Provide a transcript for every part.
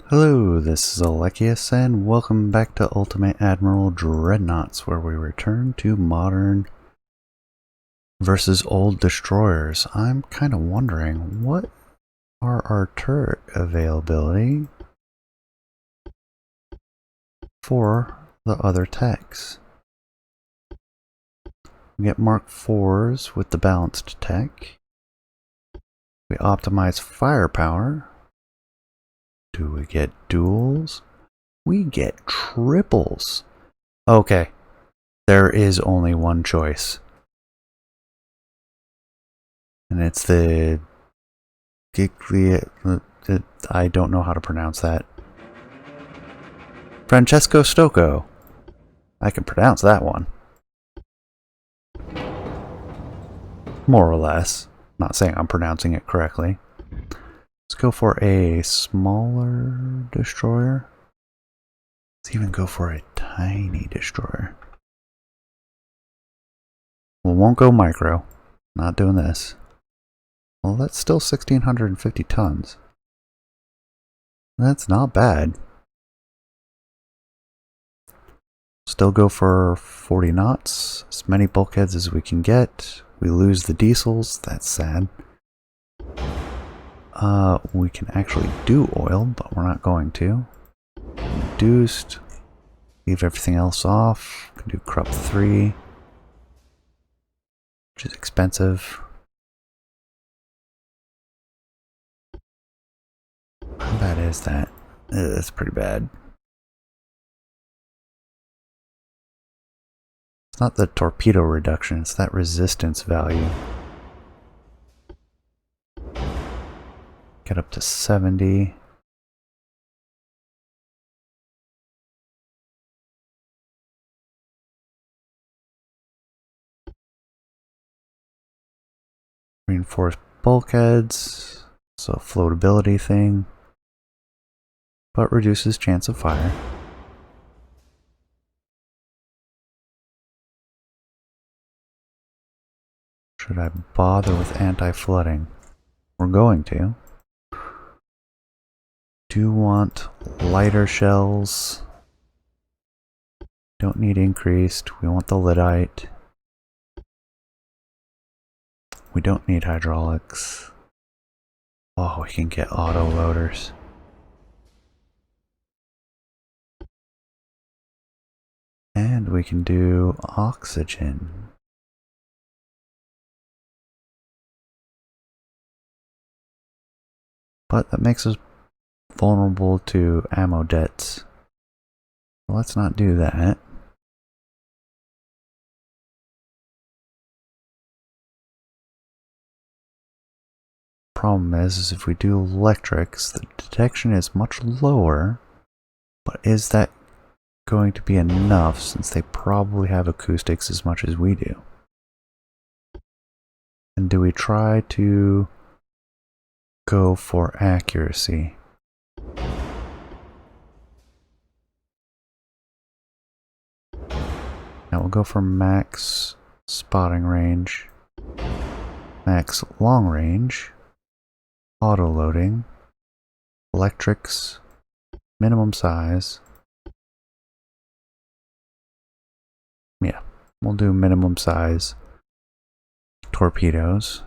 Hello, this is Alekius, and welcome back to Ultimate Admiral Dreadnoughts, where we return to modern versus old destroyers. I'm kind of wondering, what are our turret availability for the other techs? We get Mark 4s with the balanced tech. We optimize firepower. Do we get duals? We get triples. Okay, there is only one choice. And it's the I don't know how to pronounce that. Francesco Stocco. I can pronounce that one. More or less. Not saying I'm pronouncing it correctly. Let's go for a smaller destroyer. Let's even go for a tiny destroyer. We won't go micro. Not doing this. Well, that's still 1,650 tons. That's not bad. Still go for 40 knots. As many bulkheads as we can get. We lose the diesels. That's sad. We can actually do oil, but we're not going to. Reduced. Leave everything else off. Can do crop 3. Which is expensive. How bad is that? That's pretty bad. It's not the torpedo reduction, it's that resistance value. Get up to 70. Reinforced bulkheads, so floatability thing, but reduces chance of fire. Should I bother with anti-flooding? We're going to. Do want lighter shells. Don't need increased. We want the lyddite. We don't need hydraulics. Oh, we can get auto loaders. And we can do oxygen. But that makes us vulnerable to ammo debts. So let's not do that. Problem is if we do electrics, the detection is much lower. But is that going to be enough, since they probably have acoustics as much as we do? And do we try to go for accuracy? Now we'll go for max spotting range, max long range, auto loading, electrics, minimum size. Yeah, we'll do minimum size torpedoes.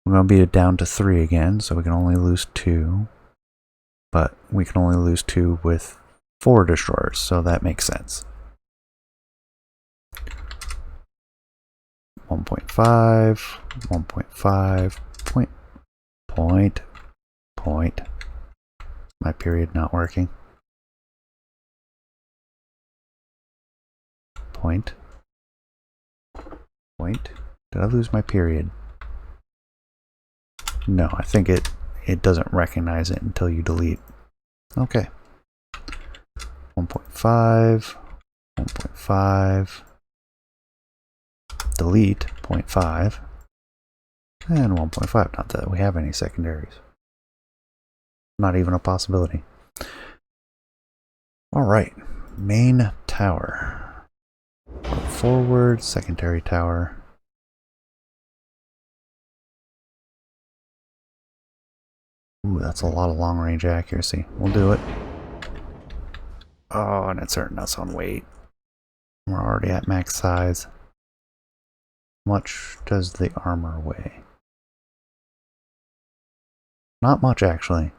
We're going to beat it down to 3 again, so we can only lose 2. But we can only lose 2 with 4 destroyers, so that makes sense. 1.5, 1.5, point. My period not working. Point. Did I lose my period? No, I think it doesn't recognize it until you delete. Okay. 1.5, 1.5, delete 0.5, and 1.5. Not that we have any secondaries. Not even a possibility. Alright, main tower. Forward, secondary tower. Ooh, that's a lot of long range accuracy. We'll do it. Oh, and it's hurting us on weight. We're already at max size. How much does the armor weigh? Not much, actually.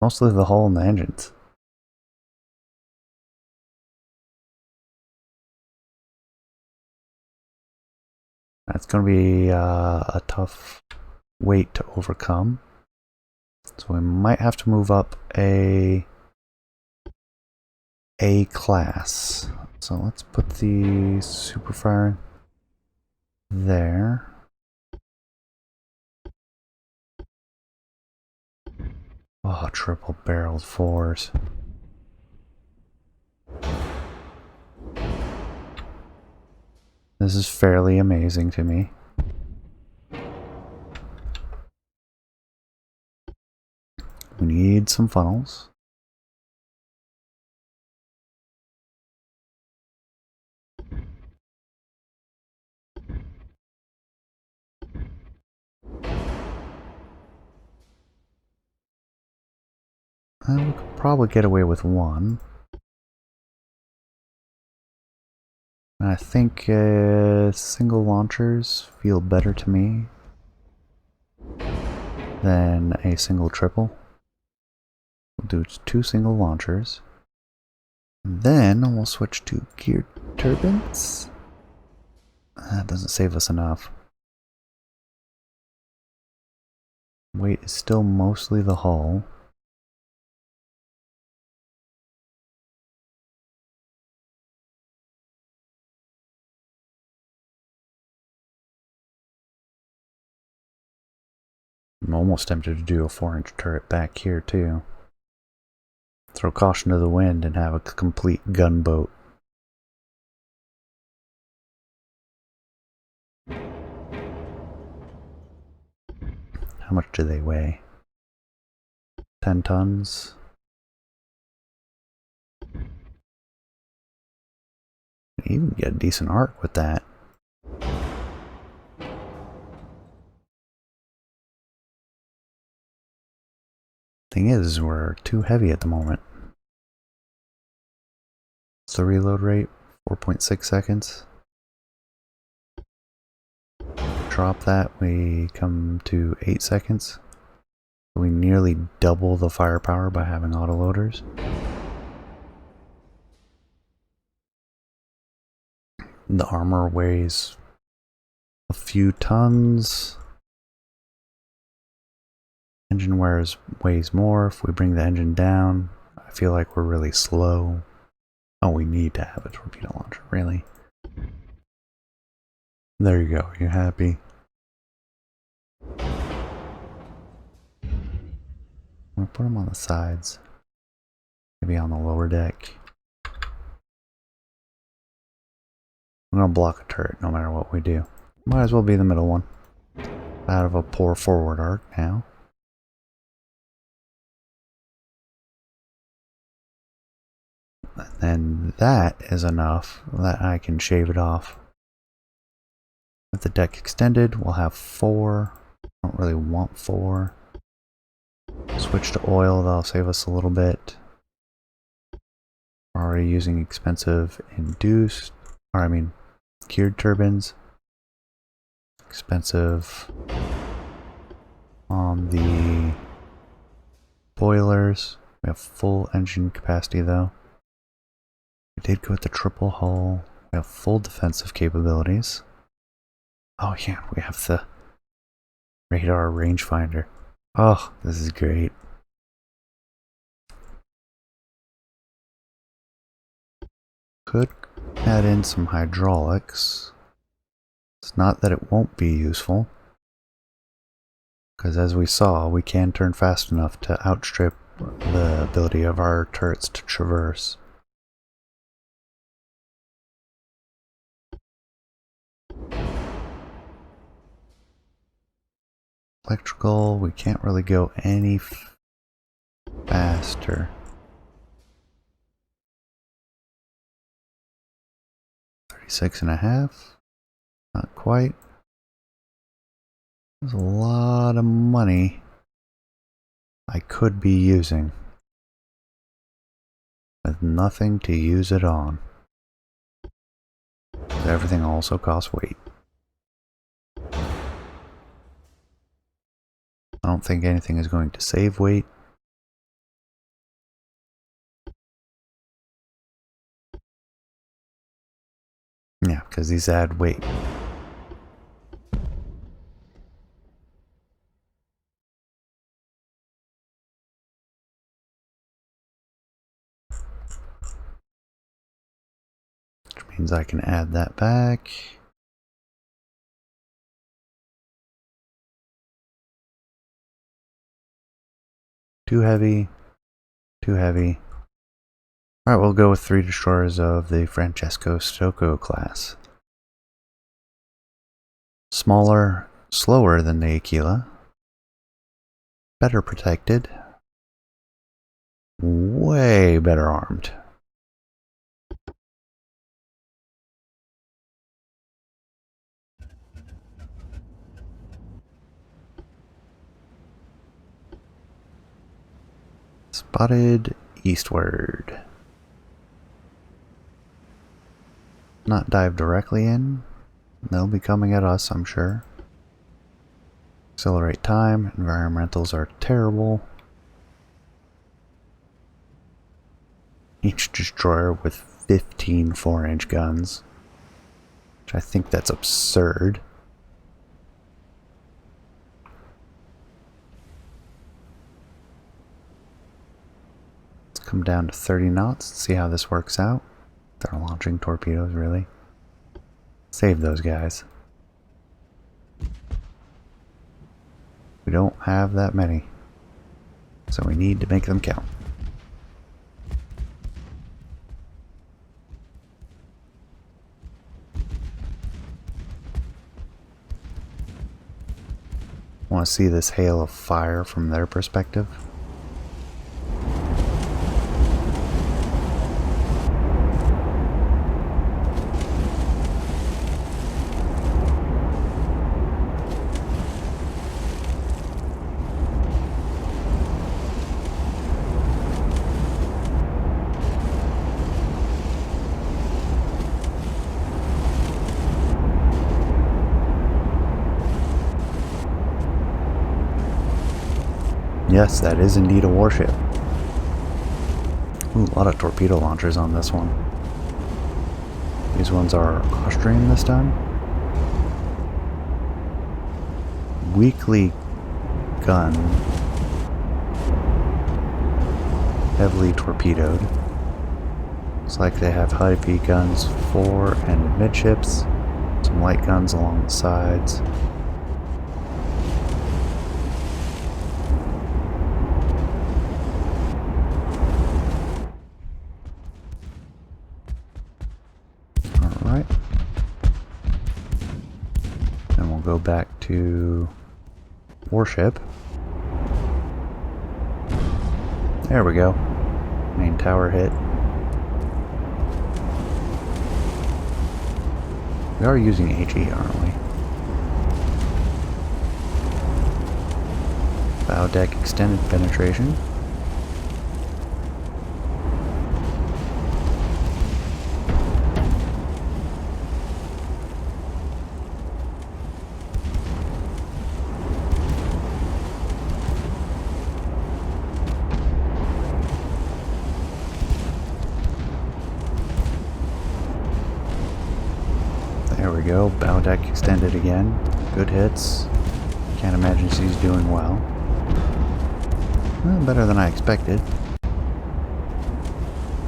Mostly the hull and the engines. That's going to be a tough weight to overcome. So we might have to move up a class. So let's put the Superfire there. Oh, triple barreled fours. This is fairly amazing to me. We need some funnels. And we could probably get away with one. I think single launchers feel better to me than a single triple. We'll do 2 single launchers. And then we'll switch to geared turbines. That doesn't save us enough. Weight is still mostly the hull. I'm almost tempted to do a 4-inch turret back here too. Throw caution to the wind and have a complete gunboat. How much do they weigh? 10 tons? You even get a decent arc with that. Thing is, we're too heavy at the moment. What's the reload rate? 4.6 seconds. Drop that, we come to 8 seconds. We nearly double the firepower by having autoloaders. The armor weighs a few tons. Engine weighs more. If we bring the engine down, I feel like we're really slow. Oh, we need to have a torpedo launcher, really. There you go. You happy? I'm gonna put them on the sides. Maybe on the lower deck. I'm gonna block a turret no matter what we do. Might as well be the middle one. Out of a poor forward arc now. And that is enough that I can shave it off. With the deck extended, we'll have 4. I don't really want 4. Switch to oil, that'll save us a little bit. We're already using expensive geared turbines. Expensive on the boilers. We have full engine capacity though. We did go with the triple hull. We have full defensive capabilities. Oh yeah, we have the radar rangefinder. Oh, this is great. Could add in some hydraulics. It's not that it won't be useful, because as we saw, we can turn fast enough to outstrip the ability of our turrets to traverse. Electrical, we can't really go any faster. 36.5. Not quite. There's a lot of money I could be using with nothing to use it on. Everything also costs weight. I don't think anything is going to save weight. Yeah, because these add weight. Which means I can add that back. Too heavy. Too heavy. Alright, we'll go with 3 destroyers of the Francesco Stocco class. Smaller, slower than the Aquila. Better protected. Way better armed. Spotted eastward. Not dive directly in. They'll be coming at us, I'm sure. Accelerate time. Environmentals are terrible. Each destroyer with 15 4-inch guns. Which I think that's absurd. Let's come down to 30 knots. See how this works out. They're launching torpedoes, really. Save those guys. We don't have that many. So we need to make them count. Want to see this hail of fire from their perspective? Yes, that is indeed a warship. Ooh, a lot of torpedo launchers on this one. These ones are Austrian this time. Weakly gun. Heavily torpedoed. Looks like they have heavy guns fore and midships. Some light guns along the sides. Alright. Then we'll go back to warship. There we go. Main tower hit. We are using HE, aren't we? Bow deck extended penetration. There we go, bow deck extended again. Good hits. Can't imagine she's doing well. Well, better than I expected.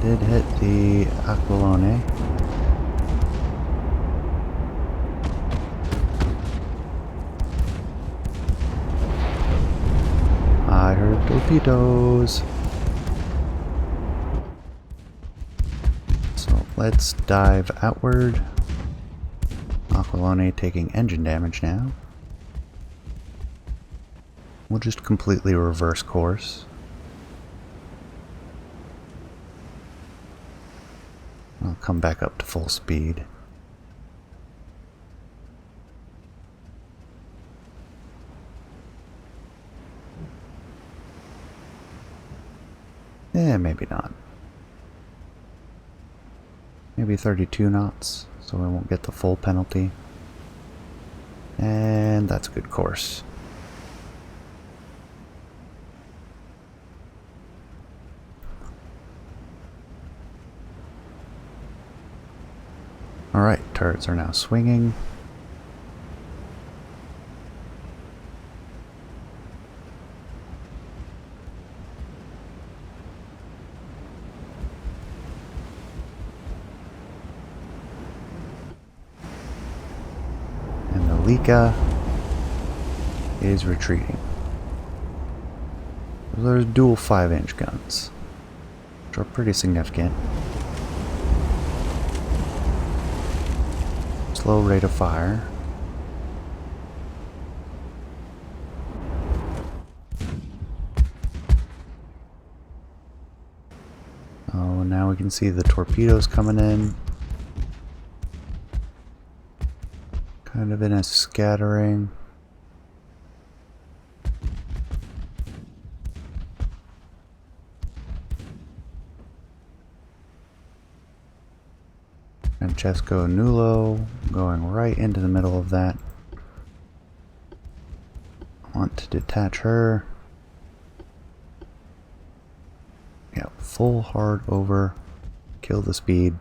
Did hit the Aquilone. I heard torpedoes. So let's dive outward. Aquilone taking engine damage now. We'll just completely reverse course. I'll come back up to full speed. Maybe not. Maybe 32 knots, so we won't get the full penalty. And that's a good course. Alright, turrets are now swinging. And the Lika is retreating. There's dual 5-inch guns, which are pretty significant. Slow rate of fire. Oh, now we can see the torpedoes coming in. Kind of in a scattering. Francesco Nulo going right into the middle of that. I want to detach her. Yeah, full hard over. Kill the speed.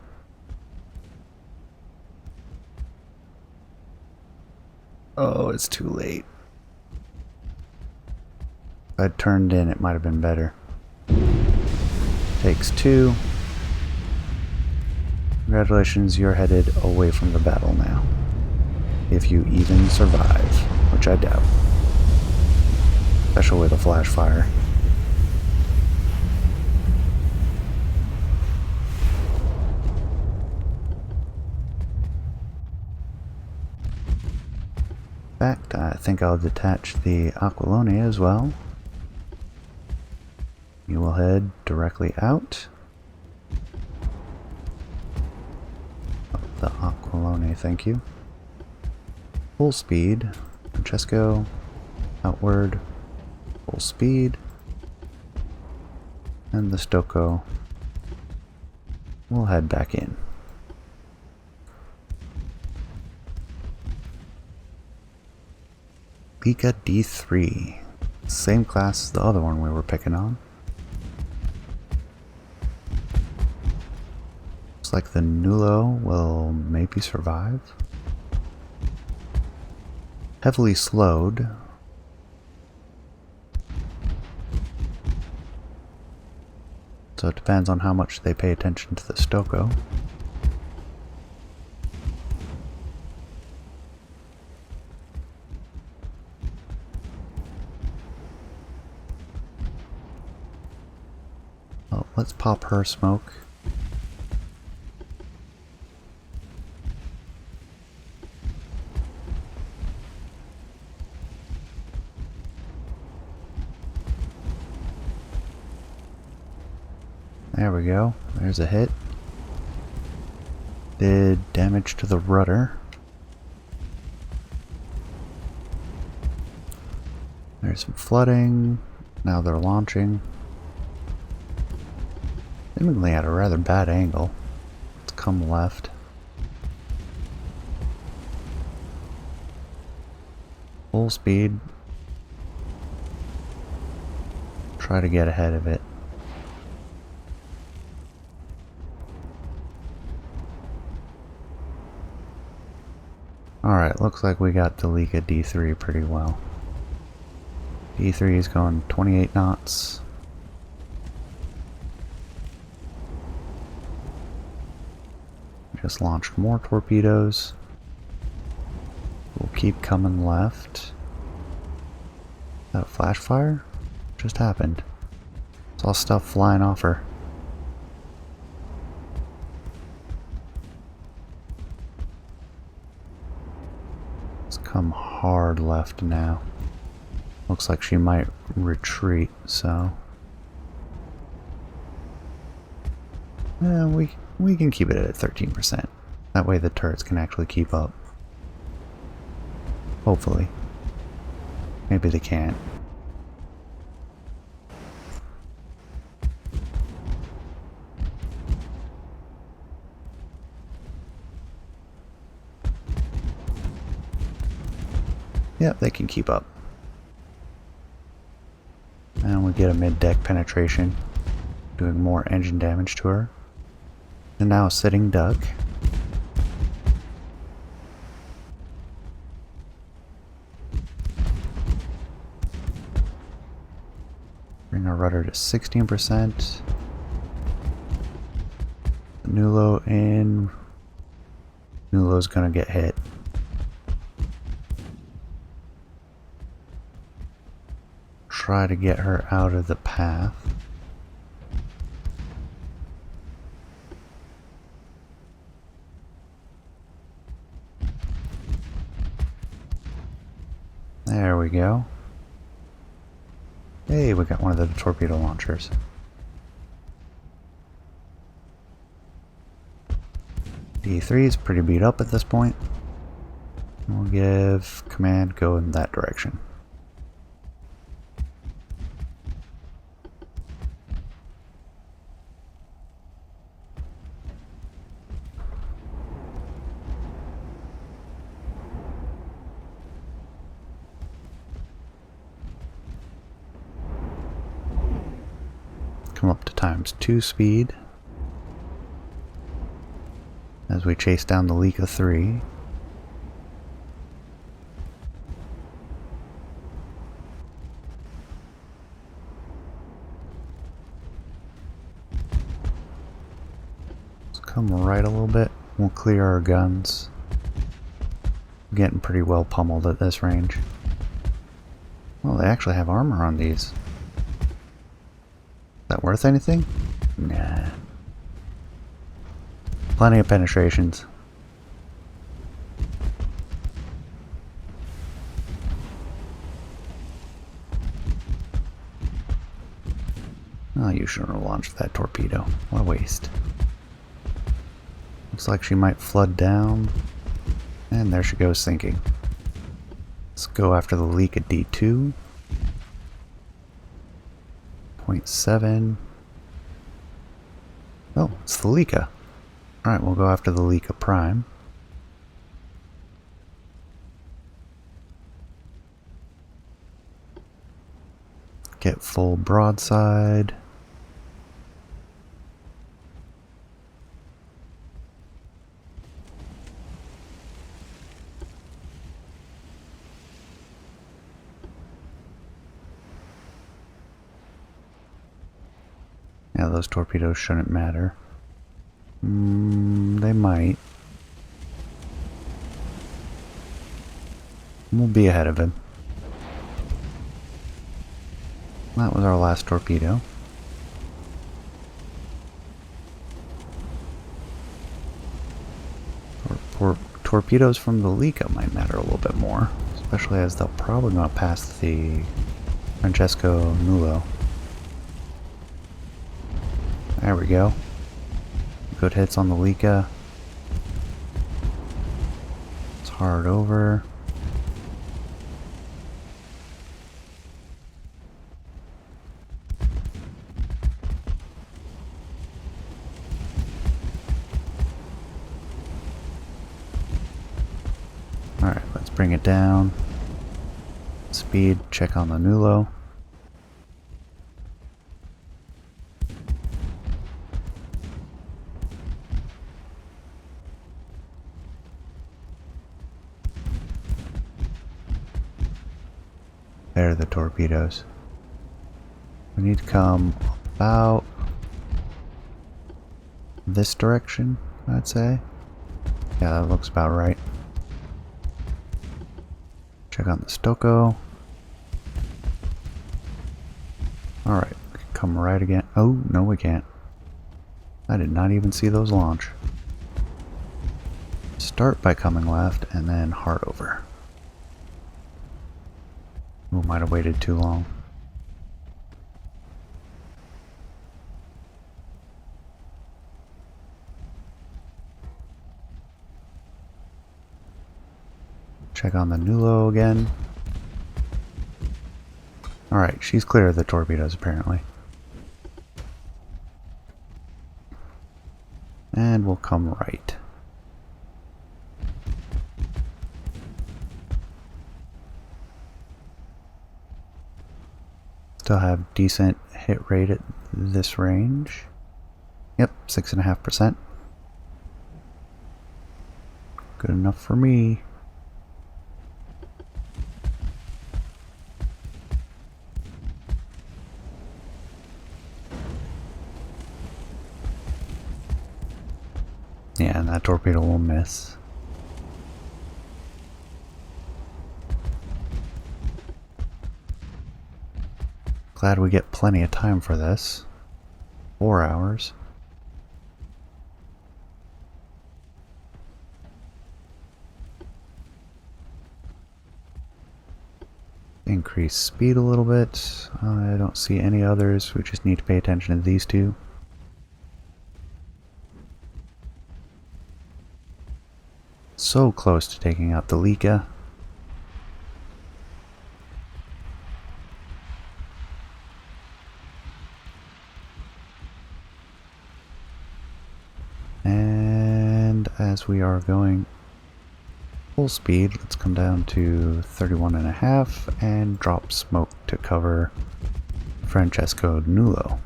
Oh, it's too late. If I'd turned in, it might have been better. Takes 2. Congratulations, you're headed away from the battle now. If you even survive, which I doubt. Especially with a flash fire. In fact, I think I'll detach the Aquilone as well. You will head directly out. The Aquilone, thank you. Full speed. Francesco, outward. Full speed. And the Stocco will head back in. Lika D3. Same class as the other one we were picking on. Looks like the Nulo will maybe survive. Heavily slowed. So it depends on how much they pay attention to the Stocco. Well, let's pop her smoke. There we go. There's a hit. Did damage to the rudder. There's some flooding. Now they're launching. Seemingly at a rather bad angle. Let's come left. Full speed. Try to get ahead of it. Alright, looks like we got the Lika D3 pretty well. D3 is going 28 knots. Just launched more torpedoes. We'll keep coming left. Is that a flash fire? Just happened. Saw stuff flying off her. Come hard left now. Looks like she might retreat, so yeah, we can keep it at 13%. That way the turrets can actually keep up. Hopefully. Maybe they can't. Yep, they can keep up. And we get a mid-deck penetration, doing more engine damage to her. And now a sitting duck. Bring our rudder to 16%. Nulo in. Nulo's gonna get hit. Try to get her out of the path. There we go. Hey, we got one of the torpedo launchers. D3 is pretty beat up at this point. We'll give command go in that direction. Come up to ×2 speed as we chase down the EA-A6. Let's come right a little bit. We'll clear our guns. I'm getting pretty well pummeled at this range. Well, they actually have armor on these. Is that worth anything? Nah. Plenty of penetrations. Oh, you shouldn't have launched that torpedo. What a waste. Looks like she might flood down. And there she goes sinking. Let's go after the leak at D2. 0.7. Oh, it's the EA-A. Alright, we'll go after the EA-A prime. Get full broadside. Yeah, those torpedoes shouldn't matter. They might. We'll be ahead of him. That was our last torpedo. Torpedoes from the EA-A might matter a little bit more, especially as they'll probably not pass the Francesco Nulo. There we go. Good hits on the EA-A. It's hard over. Alright, let's bring it down. Speed, check on the Nulo. There are the torpedoes. We need to come about this direction, I'd say. Yeah, that looks about right. Check on the Stoko. Alright, come right again. Oh, no we can't. I did not even see those launch. Start by coming left and then hard over. We might have waited too long. Check on the Nulo again. Alright, she's clear of the torpedoes apparently. And we'll come right. Still have decent hit rate at this range. Yep, 6.5%. Good enough for me. Yeah, and that torpedo will miss. Glad we get plenty of time for this. 4 hours. Increase speed a little bit. I don't see any others. We just need to pay attention to these two. So close to taking out the Lika. And as we are going full speed, let's come down to 31.5 and drop smoke to cover Francesco Nulo.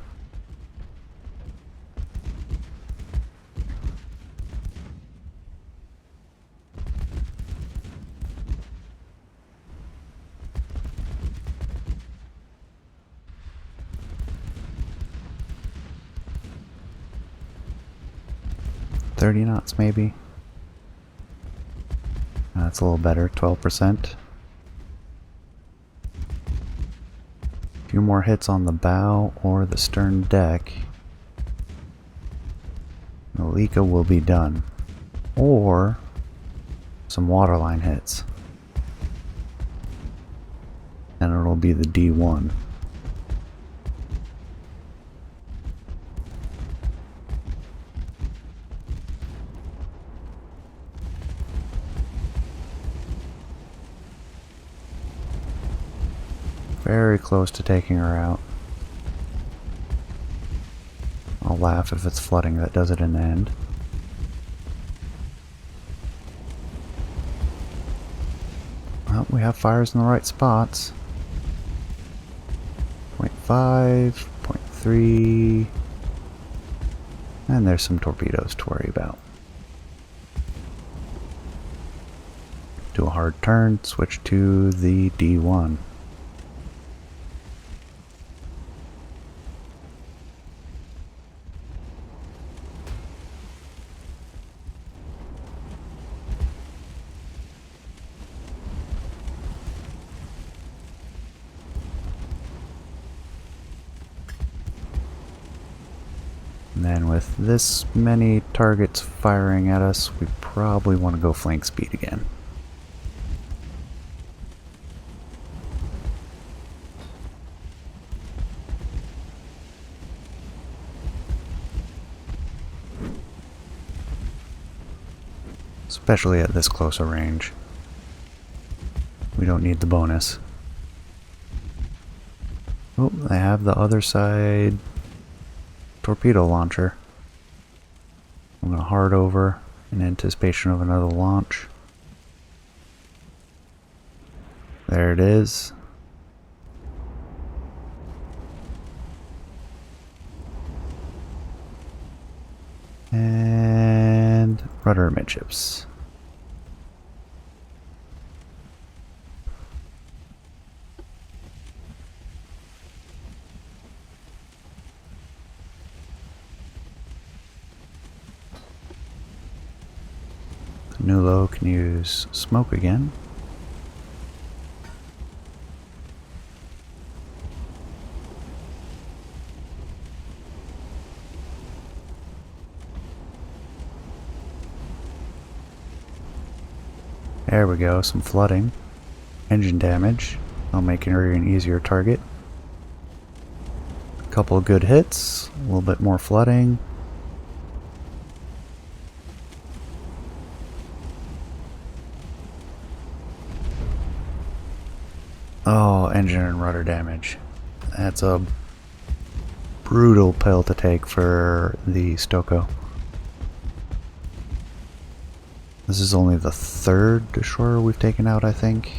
$30 knots maybe. That's a little better, 12%. A few more hits on the bow or the stern deck. The Lika will be done. Or some waterline hits. And it'll be the D1. Very close to taking her out. I'll laugh if it's flooding that does it in the end. Well, we have fires in the right spots. 0.5, 0.3, and there's some torpedoes to worry about. Do a hard turn, switch to the D1. And then with this many targets firing at us, we probably want to go flank speed again. Especially at this closer range. We don't need the bonus. Oh, I have the other side torpedo launcher. I'm going to hard over in anticipation of another launch. There it is. And rudder amidships. Nulo can use smoke again. There we go, some flooding. Engine damage. I'll make her an easier target. A couple of good hits, a little bit more flooding. Oh, engine and rudder damage. That's a brutal pill to take for the Stoko. This is only the third destroyer we've taken out, I think.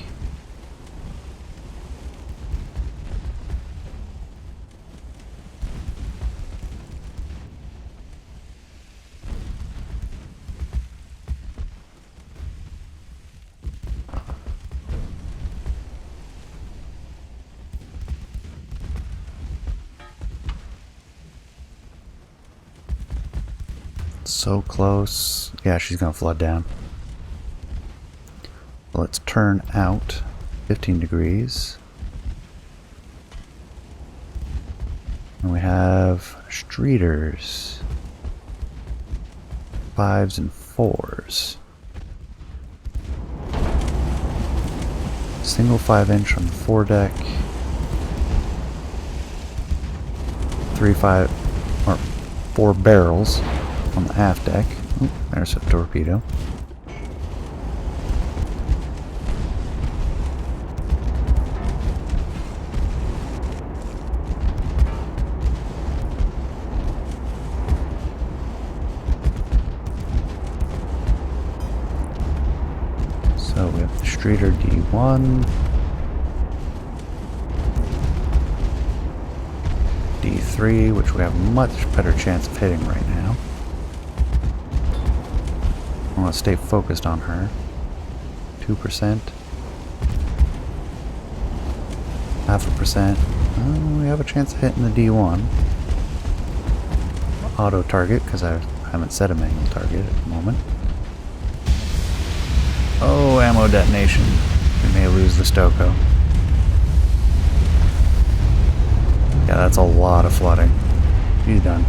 So close. Yeah, she's gonna flood down. Let's turn out 15 degrees. And we have streeters. 5s and 4s. Single 5-inch on the foredeck. 4 barrels on the aft deck. Ooh, there's a torpedo. So we have the Streeter D1, D3, which we have a much better chance of hitting right now. I want to stay focused on her. 2%. 0.5%. We have a chance of hitting the D1. Auto target, because I haven't set a manual target at the moment. Oh, ammo detonation. We may lose the Stoko. Yeah, that's a lot of flooding. He's done.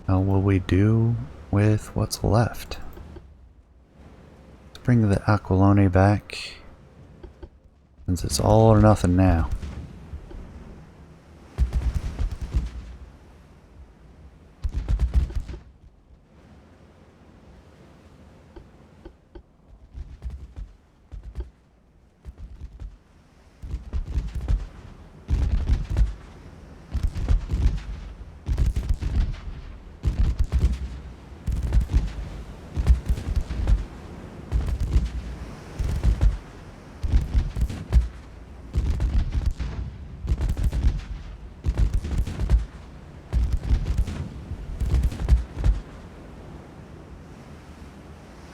How will we do with what's left? Let's bring the Aquilone back, since it's all or nothing now.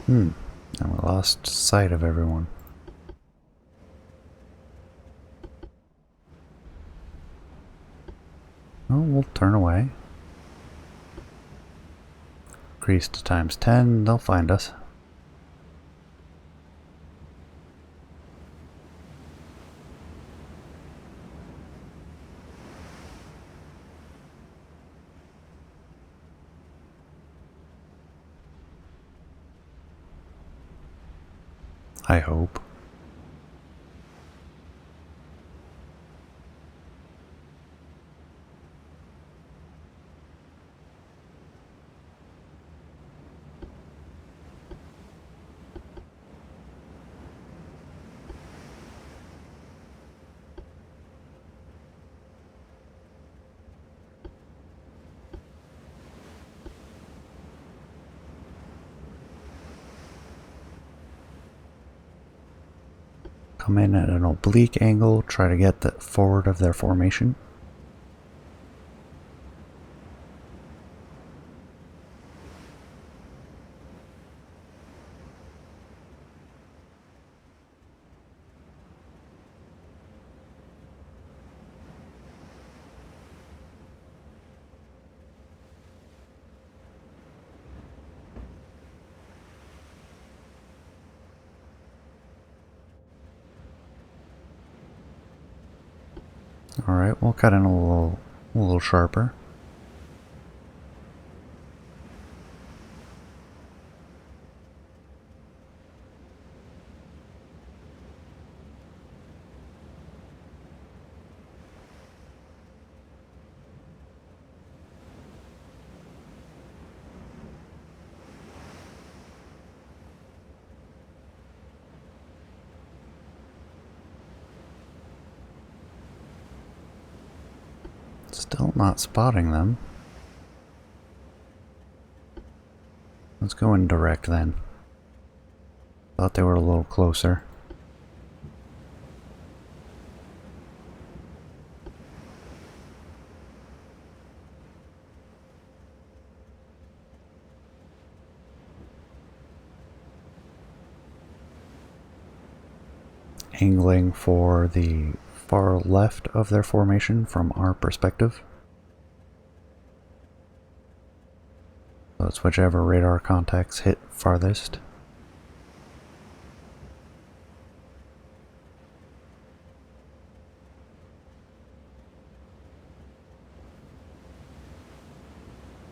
And we lost sight of everyone. Oh, we'll turn away. Increase to ×10, they'll find us. I hope. Come in at an oblique angle, try to get the forward of their formation. Alright, we'll cut in a little sharper. Still not spotting them. Let's go in direct then. Thought they were a little closer. Angling for the far left of their formation from our perspective. So it's whichever radar contacts hit farthest.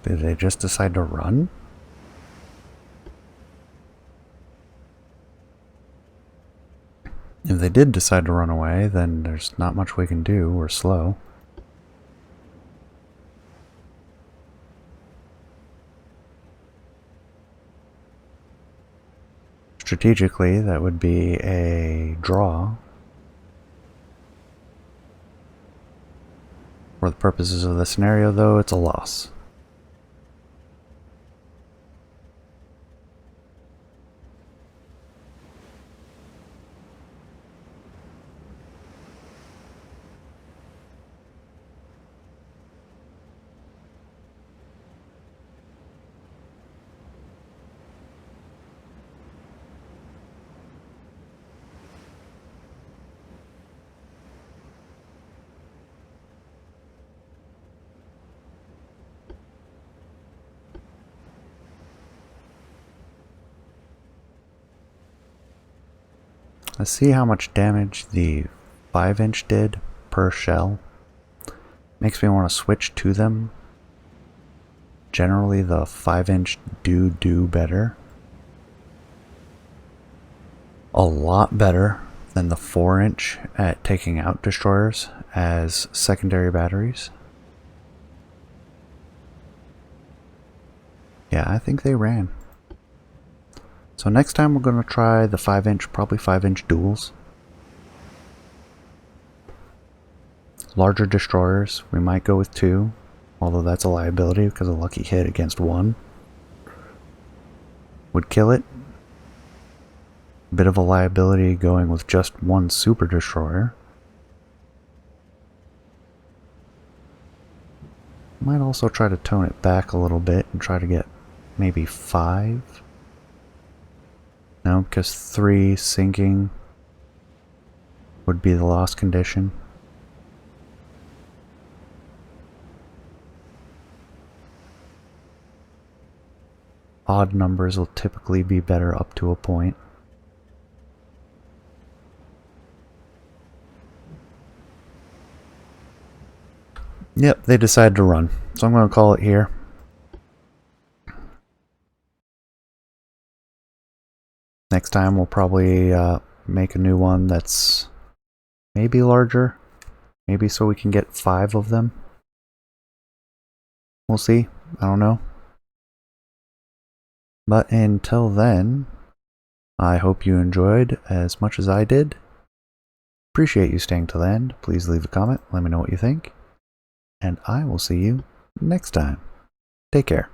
Did they just decide to run? If they did decide to run away, then there's not much we can do. We're slow. Strategically, that would be a draw. For the purposes of the scenario, though, it's a loss. Let's see how much damage the 5-inch did per shell. Makes me want to switch to them. Generally the 5-inch do better. A lot better than the 4-inch at taking out destroyers as secondary batteries. Yeah, I think they ran. So next time we're going to try the 5-inch, probably 5-inch duels. Larger destroyers, we might go with 2, although that's a liability because a lucky hit against 1 would kill it. Bit of a liability going with just 1 super destroyer. Might also try to tone it back a little bit and try to get maybe 5. No, because 3 sinking would be the lost condition. Odd numbers will typically be better up to a point. Yep, they decided to run, so I'm going to call it here. Next time we'll probably make a new one that's maybe larger. Maybe so we can get 5 of them. We'll see. I don't know. But until then, I hope you enjoyed as much as I did. Appreciate you staying till the end. Please leave a comment. Let me know what you think. And I will see you next time. Take care.